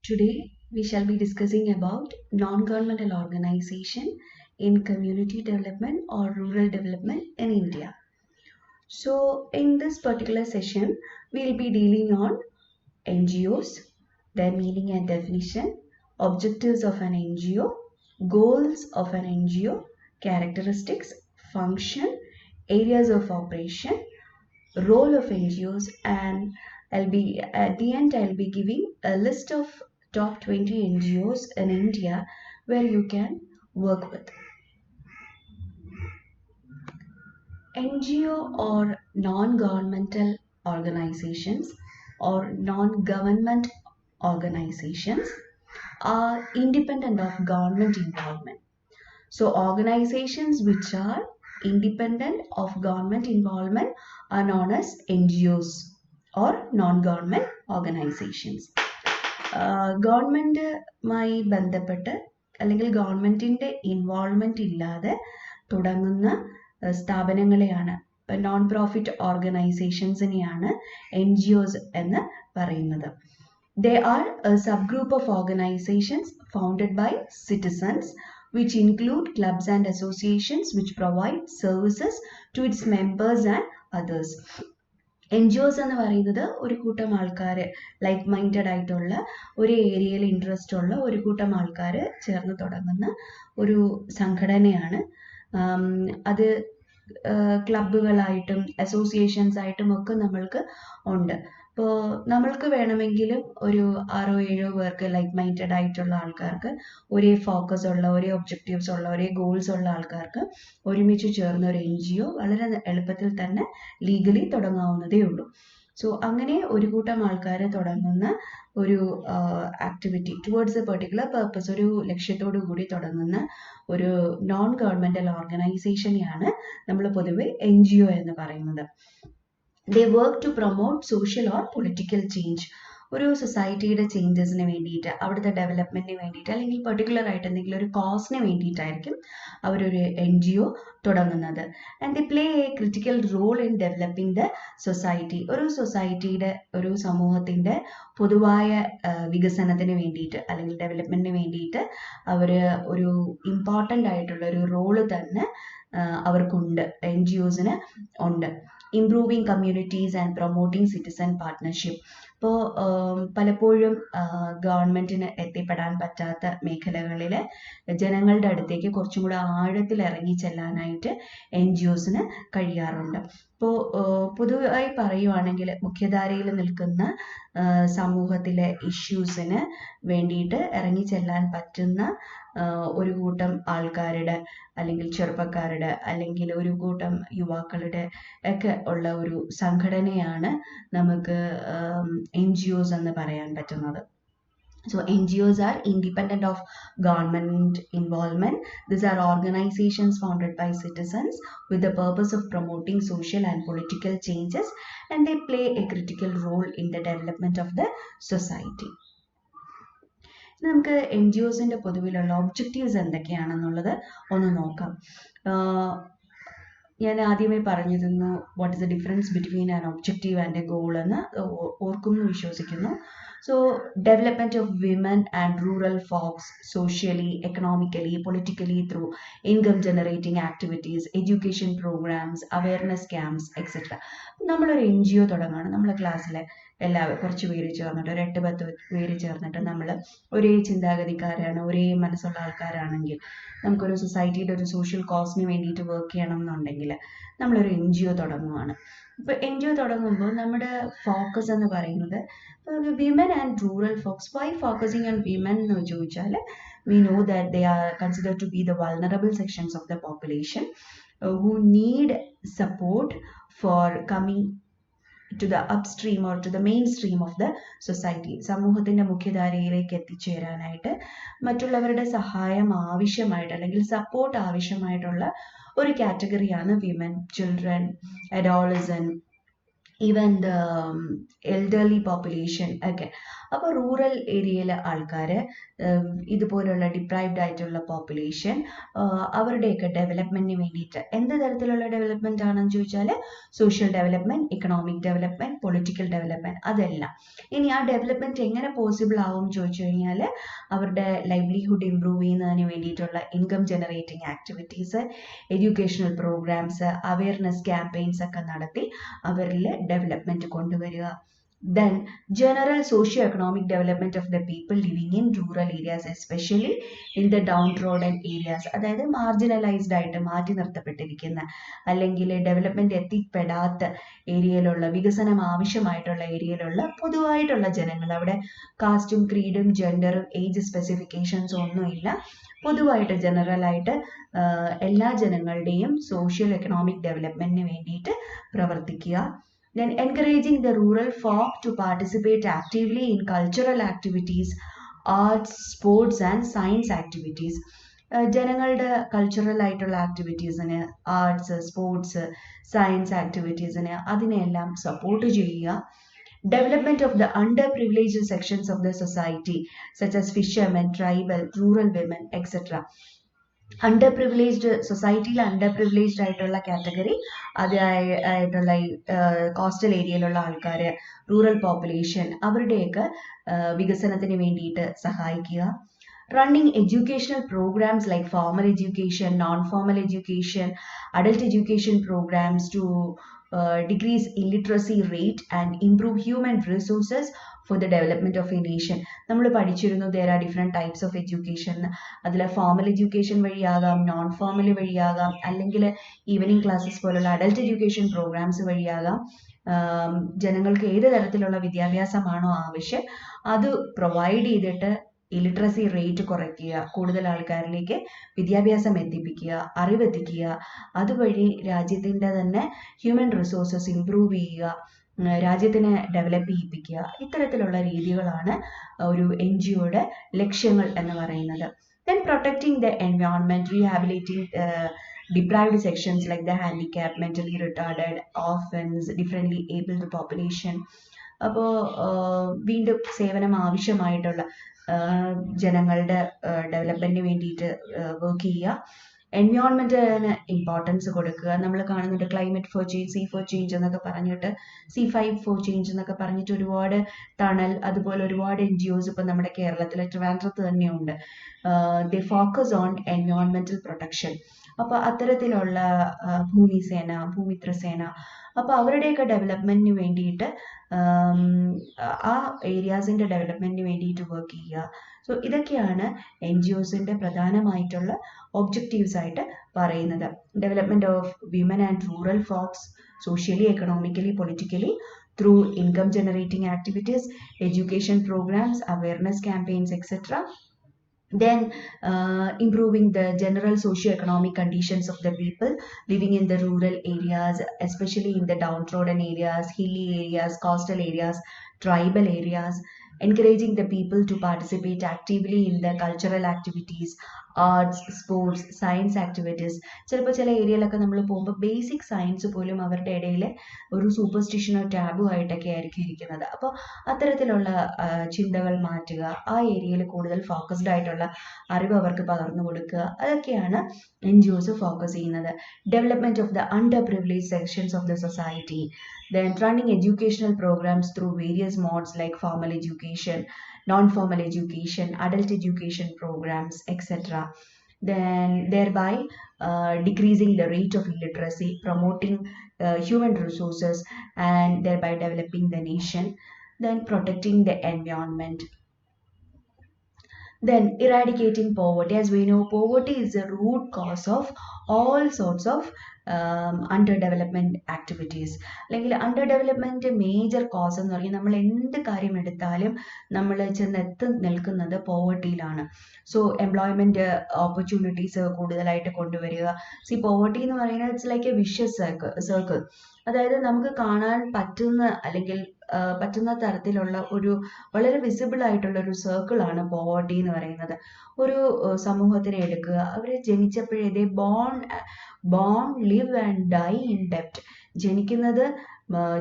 Today we shall be discussing about non-governmental organization in community development or rural development in India. So in this particular session, we'll be dealing on NGOs, their meaning and definition, objectives of an NGO, goals of an NGO, characteristics, function, areas of operation, role of NGOs, and I'll be at the end I'll be giving a list of top 20 NGOs in India where you can work with. NGO or non-governmental organizations or non-government organizations are independent of government involvement. So organizations which are independent of government involvement are known as NGOs or non-government organizations. ഗവൺമെൻറ്റുമായി ബന്ധപ്പെട്ട് അല്ലെങ്കിൽ ഗവൺമെൻറ്റിൻ്റെ involvement ഇല്ലാതെ തുടങ്ങുന്ന സ്ഥാപനങ്ങളെയാണ് non profit ഓർഗനൈസേഷൻസിനെയാണ് NGOs എന്ന് പറയുന്നത്. They are a subgroup of organizations founded by citizens which include clubs and associations which provide services to its members and others. NGOs എന്ന് പറയുന്നത് ഒരു കൂട്ടം ആൾക്കാർ ലൈക്ക് മൈൻഡഡ് ആയിട്ടുള്ള ഒരു ഏരിയയിൽ ഇൻട്രസ്റ്റ് ഉള്ള ഒരു കൂട്ടം ആൾക്കാർ ചേർന്ന് തുടങ്ങുന്ന ഒരു സംഘടനയാണ്. അത് ക്ലബ്ബുകളായിട്ടും അസോസിയേഷൻസ് ആയിട്ടും ഒക്കെ നമ്മൾക്ക് ഉണ്ട്. ഇപ്പോൾ നമ്മൾക്ക് വേണമെങ്കിലും ഒരു 6-7 പേർക്ക് ലൈക്ക് മൈൻഡഡ് ആയിട്ടുള്ള ആൾക്കാർക്ക് ഒരേ ഫോക്കസ് ഉള്ള ഒരേ ഒബ്ജക്റ്റീവ്സ് ഉള്ള ഒരേ ഗോൾസ് ഉള്ള ആൾക്കാർക്ക് ഒരുമിച്ച് ചേർന്ന ഒരു NGO വളരെ എളുപ്പത്തിൽ തന്നെ ലീഗലി തുടങ്ങാവുന്നതേ ഉള്ളൂ. സോ അങ്ങനെ ഒരു കൂട്ടം ആൾക്കാർ തുടങ്ങുന്ന ഒരു activity towards A particular purpose, ഒരു ലക്ഷ്യത്തോടു കൂടി തുടങ്ങുന്ന ഒരു നോൺ ഗവൺമെൻറ്റൽ ഓർഗനൈസേഷനെയാണ് നമ്മൾ പൊതുവെ NGO എന്ന് പറയുന്നത്. They work to promote social or political change. ഒരു സൊസൈറ്റിയുടെ ചേഞ്ചസിന് വേണ്ടിയിട്ട്, അവിടുത്തെ ഡെവലപ്മെൻറ്റിന് വേണ്ടിയിട്ട്, അല്ലെങ്കിൽ പെർട്ടിക്കുലർ ആയിട്ട് എന്തെങ്കിലും ഒരു കോസിന് വേണ്ടിയിട്ടായിരിക്കും അവരൊരു NGO തുടങ്ങുന്നത്. And they play a critical role in developing the society. ഒരു സൊസൈറ്റിയുടെ, ഒരു സമൂഹത്തിൻ്റെ പൊതുവായ വികസനത്തിന് വേണ്ടിയിട്ട് അല്ലെങ്കിൽ ഡെവലപ്മെൻറ്റിന് വേണ്ടിയിട്ട് അവർ ഒരു ഇമ്പോർട്ടൻ്റ് ആയിട്ടുള്ള ഒരു റോള് തന്നെ അവർക്കുണ്ട്, NGOsന് ഉണ്ട്. Improving communities and promoting citizen partnership. ഇപ്പോൾ പലപ്പോഴും ഗവൺമെൻറ്റിന് എത്തിപ്പെടാൻ പറ്റാത്ത മേഖലകളിലെ ജനങ്ങളുടെ അടുത്തേക്ക് കുറച്ചും കൂടെ ആഴത്തിൽ ഇറങ്ങി ചെല്ലാനായിട്ട് NGOsന് കഴിയാറുണ്ട്. ഇപ്പോൾ പൊതുവായി പറയുവാണെങ്കിൽ മുഖ്യധാരയിൽ നിൽക്കുന്ന സമൂഹത്തിലെ ഇഷ്യൂസിന് വേണ്ടിയിട്ട് ഇറങ്ങി ചെല്ലാൻ പറ്റുന്ന ഒരു കൂട്ടം ആൾക്കാരുടെ അല്ലെങ്കിൽ ചെറുപ്പക്കാരുടെ അല്ലെങ്കിൽ ഒരു കൂട്ടം യുവാക്കളുടെ ഒക്കെ ഉള്ള ഒരു സംഘടനയാണ് നമുക്ക് NGOs എന്ന് പറയാൻ പറ്റുന്നത്. So NGOs are independent of government involvement. These are organizations founded by citizens with the purpose of promoting social and political changes, and they play a critical role in the development of the society. നമുക്ക് NGOsന്റെ പൊതുവിലുള്ള objectives എന്തൊക്കെയാണെന്നുള്ളത് ഒന്ന് നോക്കാം. ഞാൻ ആദ്യമേ പറഞ്ഞിരുന്നു what is the difference between an objective and A goal എന്ന് ഓർക്കുമെന്ന് വിശ്വസിക്കുന്നു. So development of women and rural folks socially, economically, politically through income generating activities, education programs, awareness camps, etc. നമ്മളൊരു NGO തുടങ്ങുകയാണ്. നമ്മളെ ക്ലാസ്സിലെ എല്ലാവരും കുറച്ച് പേര് ചേർന്നിട്ട്, ഒരു 8-10 പേര് ചേർന്നിട്ട് നമ്മൾ ഒരേ ചിന്താഗതിക്കാരാണ്, ഒരേ മനസ്സുള്ള ആൾക്കാരാണെങ്കിൽ, നമുക്കൊരു സൊസൈറ്റിയുടെ ഒരു സോഷ്യൽ കോസിന് വേണ്ടിയിട്ട് വർക്ക് ചെയ്യണം എന്നുണ്ടെങ്കിൽ നമ്മളൊരു NGO തുടങ്ങുകയാണ്. ഇപ്പോൾ NGO തുടങ്ങുമ്പോൾ നമ്മുടെ ഫോക്കസ് എന്ന് പറയുന്നത് women and rural folks. Why focusing on women എന്ന് ചോദിച്ചാൽ we know that they are considered to be the vulnerable sections of the population who need support for coming to the upstream or to the mainstream of the society. സമൂഹത്തിൻ്റെ മുഖ്യധാരയിലേക്ക് എത്തിച്ചേരാനായിട്ട് മറ്റുള്ളവരുടെ സഹായം ആവശ്യമായിട്ട് അല്ലെങ്കിൽ support ആവശ്യമായിട്ടുള്ള ഒരു കാറ്റഗറിയാണ് women, children, adolescent, even the elderly population ഒക്കെ. അപ്പോൾ റൂറൽ ഏരിയയിലെ ആൾക്കാർ, ഇതുപോലുള്ള ഡിപ്രൈവ്ഡ് ആയിട്ടുള്ള പോപ്പുലേഷൻ, അവരുടെയൊക്കെ ഡെവലപ്മെന്റിന് വേണ്ടിയിട്ട് എന്ത് തരത്തിലുള്ള ഡെവലപ്മെന്റ് ആണെന്ന് ചോദിച്ചാൽ social development, economic development, political development, അതെല്ലാം. ഇനി ആ ഡെവലപ്മെന്റ് എങ്ങനെ പോസിബിൾ ആവും ചോദിച്ചു കഴിഞ്ഞാൽ അവരുടെ ലൈവ്ലിഹുഡ് ഇംപ്രൂവ് ചെയ്യുന്നതിന് വേണ്ടിയിട്ടുള്ള income generating activities, educational programs, awareness campaigns ഒക്കെ നടത്തി അവരിൽ ഡെവലപ്മെന്റ് കൊണ്ടുവരിക. Then general socio-economic development of the people living in rural areas, especially in the downtrodden areas. അതായത് മാർജിനലൈസ്ഡ് ആയിട്ട് മാറ്റി നിർത്തപ്പെട്ടിരിക്കുന്ന അല്ലെങ്കിൽ ഡെവലപ്മെന്റ് എത്തിപ്പെടാത്ത ഏരിയയിലുള്ള, വികസനം ആവശ്യമായിട്ടുള്ള ഏരിയയിലുള്ള പൊതുവായിട്ടുള്ള ജനങ്ങൾ, അവിടെ കാസ്റ്റും ക്രീഡും ജെൻഡറും ഏജ് സ്പെസിഫിക്കേഷൻസും ഒന്നുമില്ല, പൊതുവായിട്ട് ജനറലായിട്ട് എല്ലാ ജനങ്ങളുടെയും സോഷ്യൽ എക്കണോമിക് ഡെവലപ്മെന്റിന് വേണ്ടിയിട്ട് പ്രവർത്തിക്കുക. Then encouraging the rural folk to participate actively in cultural activities, arts, sports and science activities. ജനങ്ങളുടെ കൾച്ചറൽ ആയിട്ടുള്ള ആക്ടിവിറ്റീസിന്, ആർട്സ്, സ്പോർട്സ്, സയൻസ് ആക്ടിവിറ്റീസിന്, അതിനെല്ലാം സപ്പോർട്ട് ചെയ്യുക. Development of the underprivileged sections of the society such as fishermen, tribal, rural women, etc. അണ്ടർപ്രിവിലേജ്ഡ് സൊസൈറ്റിയിൽ അണ്ടർപ്രിവിലേജ്ഡ് ആയിട്ടുള്ള category, ആയിട്ടുള്ള coastal ഏരിയയിലുള്ള ആൾക്കാർ, rural population, അവരുടെയൊക്കെ വികസനത്തിന് വേണ്ടിയിട്ട് സഹായിക്കുക. Running educational programs like formal education, non formal education, adult education programs to decrease illiteracy rate and improve human resources for the development of a nation. നമ്മൾ പഠിച്ചിരുന്നു there are different types of education. അതിൽ formal education വഴിയാകാം, non formal വഴിയാകാം, അല്ലെങ്കിൽ evening classes പോലുള്ള adult education programmes വഴിയാകാം. ജനങ്ങൾക്ക് ഏത് തരത്തിലുള്ള വിദ്യാഭ്യാസമാണോ ആവശ്യം അത് പ്രൊവൈഡ് ചെയ്തിട്ട് ഇലിറ്ററസി റേറ്റ് കുറയ്ക്കുക, കൂടുതൽ ആൾക്കാരിലേക്ക് വിദ്യാഭ്യാസം എത്തിപ്പിക്കുക, അറിവെത്തിക്കുക, അതുവഴി രാജ്യത്തിൻ്റെ തന്നെ ഹ്യൂമൻ റിസോഴ്സസ് ഇംപ്രൂവ് ചെയ്യുക, രാജ്യത്തിനെ ഡെവലപ്പ് ചെയ്യിപ്പിക്കുക. ഇത്തരത്തിലുള്ള രീതികളാണ് ഒരു NGOയുടെ ലക്ഷ്യങ്ങൾ എന്ന് പറയുന്നത്. Then protecting the environment, rehabilitating deprived sections like the handicapped, mentally retarded, orphans, differently abled population. അപ്പോൾ വീണ്ടും സേവനം ആവശ്യമായിട്ടുള്ള ജനങ്ങളുടെ ഡെവലപ്മെന്റിന് വേണ്ടിയിട്ട് വർക്ക് ചെയ്യുക. എൻവയോൺമെന്റിന് ഇമ്പോർട്ടൻസ് കൊടുക്കുക. നമ്മൾ കാണുന്നുണ്ട് climate for change, C for change എന്നൊക്കെ പറഞ്ഞിട്ട്, C5 ഫോർ ചേഞ്ച് എന്നൊക്കെ പറഞ്ഞിട്ട് ഒരുപാട് തണൽ, അതുപോലെ ഒരുപാട് NGOs ഇപ്പം നമ്മുടെ കേരളത്തിലെ ട്രിവാൻഡ്രത്ത് തന്നെയുണ്ട്. ദേ ഫോക്കസ് ഓൺ എൻവയോൺമെന്റൽ പ്രൊട്ടക്ഷൻ. അപ്പോൾ അത്തരത്തിലുള്ള ഭൂമിസേന, ഭൂമിത്രസേന, അപ്പോൾ അവരുടെയൊക്കെ ഡെവലപ്മെന്റിന് വേണ്ടിയിട്ട് ആ ഏരിയാസിൻ്റെ ഡെവലപ്മെന്റിന് വേണ്ടിയിട്ട് വർക്ക് ചെയ്യുക. സോ ഇതൊക്കെയാണ് NGOസിൻ്റെ പ്രധാനമായിട്ടുള്ള ഒബ്ജക്റ്റീവ്സ് ആയിട്ട് പറയുന്നത്. Development of women and rural folks socially, economically, politically through income generating activities, education programs, awareness campaigns, etcetera. Then improving the general socio-economic conditions of the people living in the rural areas, especially in the downtrodden areas, hilly areas, coastal areas, tribal areas. Encouraging the people to participate actively in the cultural activities, arts, sports, science activities. ചിലപ്പോൾ ചില ഏരിയയിലൊക്കെ നമ്മൾ പോകുമ്പോൾ basic science പോലും അവരുടെ ഇടയിൽ ഒരു സൂപ്പർസ്റ്റിഷനോ taboo ആയിട്ടൊക്കെ ആയിരിക്കും ഇരിക്കുന്നത്. അപ്പോൾ അത്തരത്തിലുള്ള ചിന്തകൾ മാറ്റുക, ആ ഏരിയയിൽ കൂടുതൽ ഫോക്കസ്ഡ് ആയിട്ടുള്ള അറിവ് അവർക്ക് പകർന്നു കൊടുക്കുക, അതൊക്കെയാണ് NGOs ഫോക്കസ് ചെയ്യുന്നത്. Development of the under privilege sections of the society. Then running educational programs through various modes like formal education, non-formal education, adult education programs, etc. Then thereby decreasing the rate of illiteracy, promoting human resources, and thereby developing the nation. Then protecting the environment. Then eradicating poverty. As we know, poverty is the root cause of all sorts of under development activities. അല്ലെങ്കിൽ under development major cos എന്ന് പറഞ്ഞാൽ നമ്മൾ എന്ത് കാര്യം എടുത്താലും നമ്മൾ ചെന്നെത്തി നിൽക്കുന്നത് പോവർട്ടിയിലാണ്. So employment opportunities കൂടുതലായിട്ട് കൊണ്ടുവരിക. പോവർട്ടി എന്ന് പറയുന്നത് it's like A vicious circle. അതായത് നമുക്ക് കാണാൻ പറ്റുന്ന അല്ലെങ്കിൽ പറ്റുന്ന തരത്തിലുള്ള ഒരു വളരെ വിസിബിൾ ആയിട്ടുള്ള ഒരു സർക്കിളാണ് പോവർട്ടി എന്ന് പറയുന്നത്. ഒരു സമൂഹത്തിനെ എടുക്കുക, അവരെ ജനിച്ചപ്പോഴേ born live and die in ഡെപ്റ്റ്. ജനിക്കുന്നത്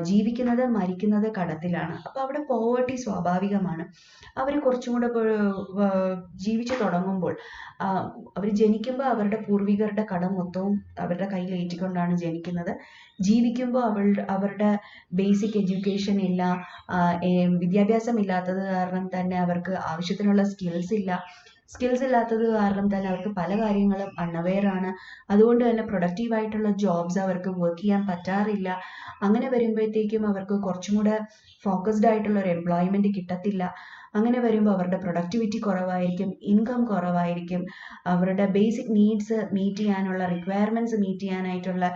ജീവിക്കുന്നത് മരിക്കുന്നത് കടത്തിലാണ്. അപ്പോൾ അവിടെ പോവർട്ടി സ്വാഭാവികമാണ്. അവർ കുറച്ചും കൂടെ ജീവിച്ചു തുടങ്ങുമ്പോൾ അവർ ജനിക്കുമ്പോൾ അവരുടെ പൂർവികരുടെ കടം മൊത്തവും അവരുടെ കയ്യിൽ ഏറ്റിക്കൊണ്ടാണ് ജനിക്കുന്നത്. ജീവിക്കുമ്പോൾ അവരുടെ ബേസിക് എഡ്യൂക്കേഷൻ ഇല്ല, വിദ്യാഭ്യാസം ഇല്ലാത്തത് കാരണം തന്നെ അവർക്ക് ആവശ്യത്തിനുള്ള സ്കിൽസ് ഇല്ലാത്തത് കാരണം തന്നെ അവർക്ക് പല കാര്യങ്ങളും അൺഅവെയർ ആണ്. അതുകൊണ്ട് തന്നെ പ്രൊഡക്റ്റീവായിട്ടുള്ള ജോബ്സ് അവർക്ക് വർക്ക് ചെയ്യാൻ പറ്റാറില്ല. അങ്ങനെ വരുമ്പോഴത്തേക്കും അവർക്ക് കുറച്ചും കൂടെ ഫോക്കസ്ഡ് ആയിട്ടുള്ള ഒരു എംപ്ലോയ്മെന്റ് കിട്ടത്തില്ല. അങ്ങനെ വരുമ്പോൾ അവരുടെ പ്രൊഡക്ടിവിറ്റി കുറവായിരിക്കും, ഇൻകം കുറവായിരിക്കും, അവരുടെ ബേസിക് നീഡ്സ് മീറ്റ് ചെയ്യാനുള്ള റിക്വയർമെന്റ്സ് മീറ്റ് ചെയ്യാനായിട്ടുള്ള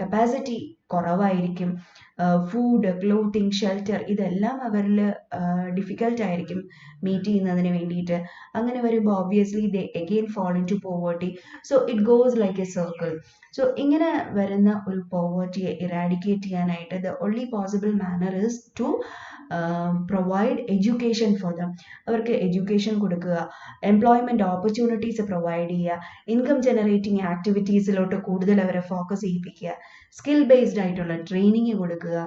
കപ്പാസിറ്റി കുറവായിരിക്കും. ഫുഡ്, ക്ലോത്തിങ്, ഷെൽട്ടർ ഇതെല്ലാം അവരിൽ ഡിഫിക്കൽട്ട് ആയിരിക്കും മീറ്റ് ചെയ്യുന്നതിന് വേണ്ടിയിട്ട്. അങ്ങനെ വരുമ്പോൾ obviously they again fall into poverty. So it goes like a circle. So ഇങ്ങനെ വരുന്ന ഒരു പോവേർട്ടിയെ ഇറാഡിക്കേറ്റ് ചെയ്യാനായിട്ട് the only possible manner is to provide education for them. അവർക്ക് എഡ്യൂക്കേഷൻ കൊടുക്കുക, എംപ്ലോയ്മെന്റ് ഓപ്പർച്യൂണിറ്റീസ് പ്രൊവൈഡ് ചെയ്യുക, ഇൻകം ജനറേറ്റിംഗ് ആക്ടിവിറ്റീസിലോട്ട് കൂടുതൽ അവരെ ഫോക്കസ് ചെയ്യിപ്പിക്കുക, സ്കിൽ ബേസ്ഡ് ആയിട്ടുള്ള ട്രെയിനിങ് കൊടുക്കുക,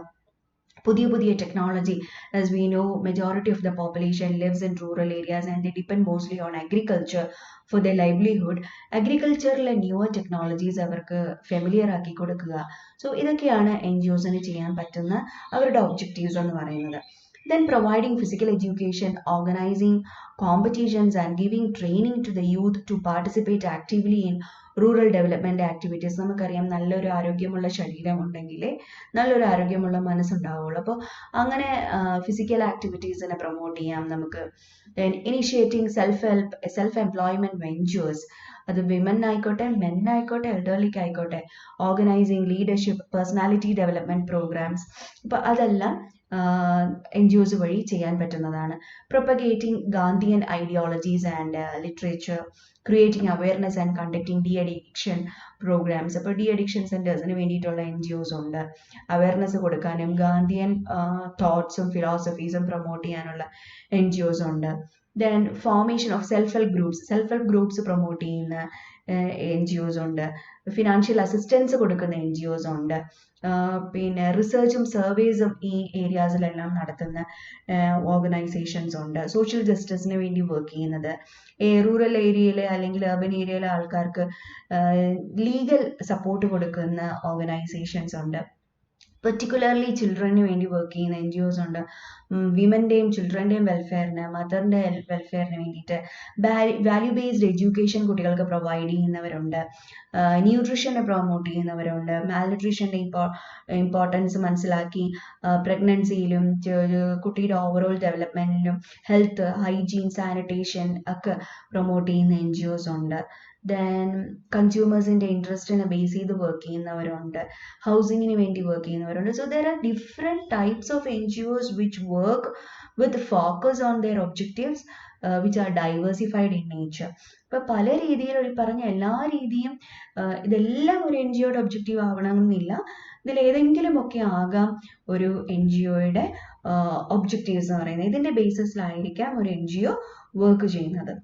പുതിയ technology. As we know, majority of the population lives in rural areas and they depend mostly on agriculture for their livelihood. Agricultural newer technologies അവർക്ക് familiar ആക്കി കൊടുക്കുക. സോ ഇതൊക്കെയാണ് NGOസിന് ചെയ്യാൻ പറ്റുന്ന അവരുടെ ഒബ്ജക്റ്റീവ്സ് എന്ന് പറയുന്നത്. Then providing physical education, organizing competitions and giving training to the youth to participate actively in rural development activities. നമുക്കറിയാം നല്ലൊരു ആരോഗ്യമുള്ള ശരീരം ഉണ്ടെങ്കിലേ നല്ലൊരു ആരോഗ്യമുള്ള മനസ്സുണ്ടാവുള്ളൂ. അപ്പോൾ അങ്ങനെ ഫിസിക്കൽ ആക്ടിവിറ്റീസിനെ പ്രൊമോട്ട് ചെയ്യാം നമുക്ക്. ഇനിഷ്യേറ്റിംഗ് സെൽഫ് എംപ്ലോയ്മെന്റ് വെഞ്ചേഴ്സ്, അത് വിമൻ ആയിക്കോട്ടെ, മെൻ ആയിക്കോട്ടെ, എൽഡർലിക്ക് ആയിക്കോട്ടെ, organising leadership, personality development programmes. അപ്പോൾ അതെല്ലാം NGOs വഴി ചെയ്യാൻ പറ്റുന്നതാണ്. Propagating Gandhian ideologies and literature, creating awareness and conducting de addiction programmes. അപ്പോൾ ഡി അഡിക്ഷൻ സെന്റേഴ്സിന് വേണ്ടിയിട്ടുള്ള NGOs ഉണ്ട്. അവയർനെസ് കൊടുക്കാനും ഗാന്ധിയൻ തോട്ട്സും ഫിലോസഫീസും പ്രൊമോട്ട് ചെയ്യാനുള്ള NGOs ഉണ്ട്. Then formation of self help groups promote ചെയ്യുന്ന NGOs ഉണ്ട്. ഫിനാൻഷ്യൽ അസിസ്റ്റൻസ് കൊടുക്കുന്ന NGOs ഉണ്ട്. പിന്നെ റിസർച്ചും സർവേസും ഈ ഏരിയാസിലെല്ലാം നടത്തുന്ന ഓർഗനൈസേഷൻസ് ഉണ്ട്. സോഷ്യൽ ജസ്റ്റിസിന് വേണ്ടി വർക്ക് ചെയ്യുന്നത്, റൂറൽ ഏരിയയിലെ അല്ലെങ്കിൽ അർബൻ ഏരിയയിലെ ആൾക്കാർക്ക് ലീഗൽ സപ്പോർട്ട് കൊടുക്കുന്ന ഓർഗനൈസേഷൻസ് ഉണ്ട്. പെർട്ടിക്കുലർലി ചിൽഡ്രന് വേണ്ടി വർക്ക് ചെയ്യുന്ന NGOs ഉണ്ട്. വിമന്റെയും ചിൽഡ്രൻ്റെയും വെൽഫെയറിന്, മദറിൻ്റെ വെൽഫെയറിന് വേണ്ടിയിട്ട് വാല്യൂ ബേസ്ഡ് എഡ്യൂക്കേഷൻ കുട്ടികൾക്ക് പ്രൊവൈഡ് ചെയ്യുന്നവരുണ്ട്. ന്യൂട്രീഷനെ പ്രൊമോട്ട് ചെയ്യുന്നവരുണ്ട്. മാൽന്യൂട്രീഷൻ്റെ ഇമ്പോർട്ടൻസ് മനസ്സിലാക്കി പ്രഗ്നൻസിയിലും കുട്ടിയുടെ ഓവറോൾ ഡെവലപ്മെൻറ്റിലും ഹെൽത്ത്, ഹൈജീൻ, സാനിറ്റേഷൻ ഒക്കെ പ്രൊമോട്ട് ചെയ്യുന്ന NGOs ഉണ്ട്. ദെൻ കൺസ്യൂമേഴ്സിൻ്റെ ഇൻട്രസ്റ്റിനെ ബേസ് ചെയ്ത് വർക്ക് ചെയ്യുന്നവരുണ്ട്. ഹൗസിങ്ങിന് വേണ്ടി വർക്ക് ചെയ്യുന്നവരുണ്ട്. So there are different types of NGOs which work with focus on their objectives which are diversified in nature. ഇപ്പം പല രീതിയിൽ പറഞ്ഞ എല്ലാ രീതിയും ഇതെല്ലാം ഒരു NGOയുടെ ഒബ്ജക്റ്റീവ് ആവണമെന്നില്ല. ഇതിലേതെങ്കിലും ഒക്കെ ആകാം ഒരു NGOയുടെ ഒബ്ജക്റ്റീവ്സ് എന്ന് പറയുന്നത്. ഇതിൻ്റെ ബേസിസിലായിരിക്കാം ഒരു NGO വർക്ക് ചെയ്യുന്നത്.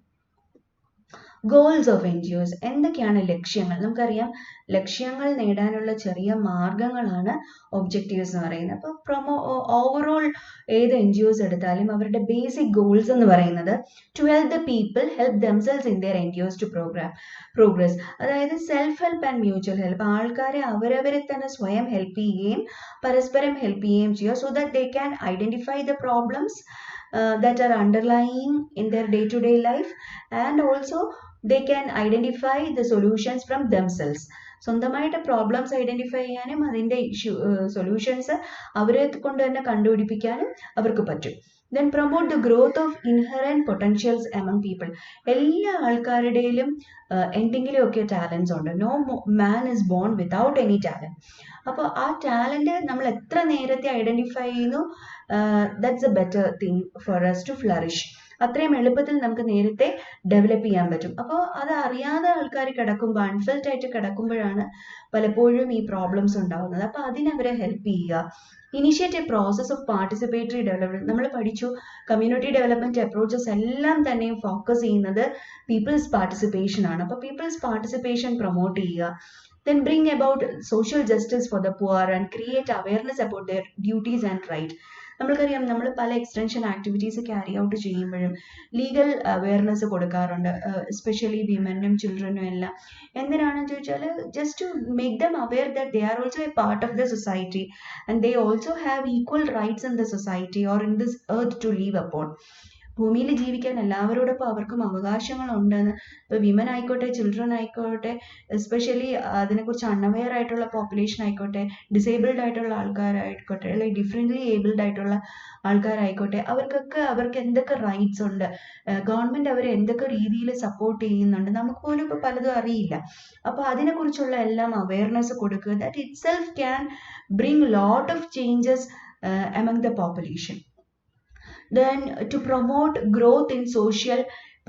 ഗോൾസ് ഓഫ് NGOs, എന്തൊക്കെയാണ് ലക്ഷ്യങ്ങൾ? നമുക്കറിയാം ലക്ഷ്യങ്ങൾ നേടാനുള്ള ചെറിയ മാർഗങ്ങളാണ് ഒബ്ജക്റ്റീവ്സ് എന്ന് പറയുന്നത്. അപ്പോൾ ഓവറോൾ ഏത് NGOs എടുത്താലും അവരുടെ ബേസിക് ഗോൾസ് എന്ന് പറയുന്നത് to help the people help themselves in their NGOs to progress. അതായത് self help and mutual help, ആൾക്കാരെ അവരവരെ തന്നെ സ്വയം ഹെൽപ്പ് ചെയ്യുകയും പരസ്പരം ഹെൽപ്പ് ചെയ്യുകയും ചെയ്യുക. So that they can identify the problems that are underlying in their day-to-day life and also they can identify the solutions from themselves. സ്വന്തമായിട്ട് പ്രോബ്ലംസ് ഐഡൻറ്റിഫൈ ചെയ്യാനും അതിൻ്റെ സൊല്യൂഷൻസ് അവരെ കൊണ്ട് തന്നെ കണ്ടുപിടിപ്പിക്കാനും അവർക്ക് പറ്റും. Then promote the growth of inherent potentials among people. എല്ലാ ആൾക്കാരുടെയിലും എന്തെങ്കിലുമൊക്കെ ടാലൻസ് ഉണ്ട്. No man is born without any talent. അപ്പോൾ ആ ടാലൻറ്റ് നമ്മൾ എത്ര നേരത്തെ ഐഡൻറ്റിഫൈ ചെയ്യുന്നു, that's a better thing for us to flourish. അത്രയും എളുപ്പത്തിൽ നമുക്ക് നേരത്തെ ഡെവലപ്പ് ചെയ്യാൻ പറ്റും. അപ്പോൾ അത് അറിയാതെ ആൾക്കാർ കിടക്കുമ്പോൾ, അൺഫെൽറ്റ് ആയിട്ട് കിടക്കുമ്പോഴാണ് പലപ്പോഴും ഈ പ്രോബ്ലംസ് ഉണ്ടാകുന്നത്. അപ്പോൾ അതിനവരെ ഹെൽപ്പ് ചെയ്യുക. Initiate A process of participatory development. നമ്മൾ പഠിച്ചു കമ്മ്യൂണിറ്റി ഡെവലപ്മെന്റ് അപ്രോച്ചസ് എല്ലാം തന്നെയും ഫോക്കസ് ചെയ്യുന്നത് പീപ്പിൾസ് പാർട്ടിസിപ്പേഷൻ ആണ്. അപ്പോൾ പീപ്പിൾസ് പാർട്ടിസിപ്പേഷൻ പ്രൊമോട്ട് ചെയ്യുക. then bring about social justice for the poor and create awareness about their duties and rights. നമ്മൾക്കറിയാം നമ്മൾ പല എക്സ്റ്റൻഷൻ ആക്ടിവിറ്റീസ് ക്യാരി ഔട്ട് ചെയ്യുമ്പോഴും ലീഗൽ അവയർനെസ് കൊടുക്കാറുണ്ട്, എസ്പെഷ്യലി വിമനും ചിൽഡ്രനും എല്ലാം. എന്തിനാണെന്ന് ചോദിച്ചാൽ just to make them aware that they are also a part of the society and they also have equal rights in the society or in this earth to live upon. ഭൂമിയിൽ ജീവിക്കാൻ എല്ലാവരോടൊപ്പം അവർക്കും അവകാശങ്ങളുണ്ടെന്ന്. ഇപ്പോൾ women ആയിക്കോട്ടെ, children ആയിക്കോട്ടെ, especially അതിനെക്കുറിച്ച് unaware ആയിട്ടുള്ള population ആയിക്കോട്ടെ, disabled ആയിട്ടുള്ള ആൾക്കാരായിക്കോട്ടെ, അല്ലെങ്കിൽ ഡിഫറെൻ്റ്ലി ഏബിൾഡ് ആയിട്ടുള്ള ആൾക്കാരായിക്കോട്ടെ, അവർക്ക് എന്തൊക്കെ റൈറ്റ്സ് ഉണ്ട്, ഗവൺമെൻറ് അവരെ എന്തൊക്കെ രീതിയിൽ സപ്പോർട്ട് ചെയ്യുന്നുണ്ട്, നമുക്ക് പോലും ഇപ്പോൾ പലതും അറിയില്ല. അപ്പോൾ അതിനെക്കുറിച്ചുള്ള എല്ലാം അവെയർനെസ് കൊടുക്കുക. That it self can bring lot of changes among the population. Then to promote growth in social,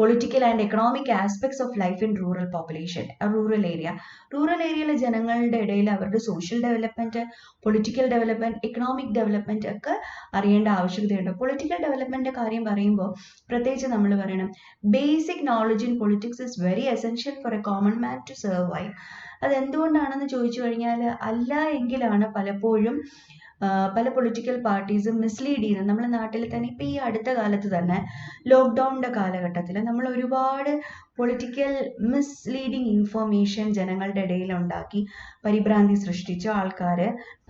political and economic aspects of life in rural population, rural area. Rural area ജനങ്ങളുടെ ഇടയിൽ അവരുടെ social development, political development, economic development ഒക്കെ അറിയേണ്ട ആവശ്യകതയുണ്ട്. Political development കാര്യം പറയുമ്പോൾ പ്രത്യേകിച്ച് നമ്മൾ പറയണം, basic knowledge in politics is very essential for a common man to survive. അതെന്തുകൊണ്ടാണെന്ന് ചോദിച്ചു കഴിഞ്ഞാൽ, അല്ല എങ്കിലാണ് പലപ്പോഴും പല പൊളിറ്റിക്കൽ പാർട്ടീസും മിസ്ലീഡ് ചെയ്യുന്നത്. നമ്മുടെ നാട്ടിൽ തന്നെ ഇപ്പോൾ ഈ അടുത്ത കാലത്ത് തന്നെ ലോക്ക്ഡൗണിൻ്റെ കാലഘട്ടത്തിൽ നമ്മൾ ഒരുപാട് പൊളിറ്റിക്കൽ മിസ്ലീഡിങ് ഇൻഫർമേഷൻ ജനങ്ങളുടെ ഇടയിൽ ഉണ്ടാക്കി പരിഭ്രാന്തി സൃഷ്ടിച്ച ആൾക്കാർ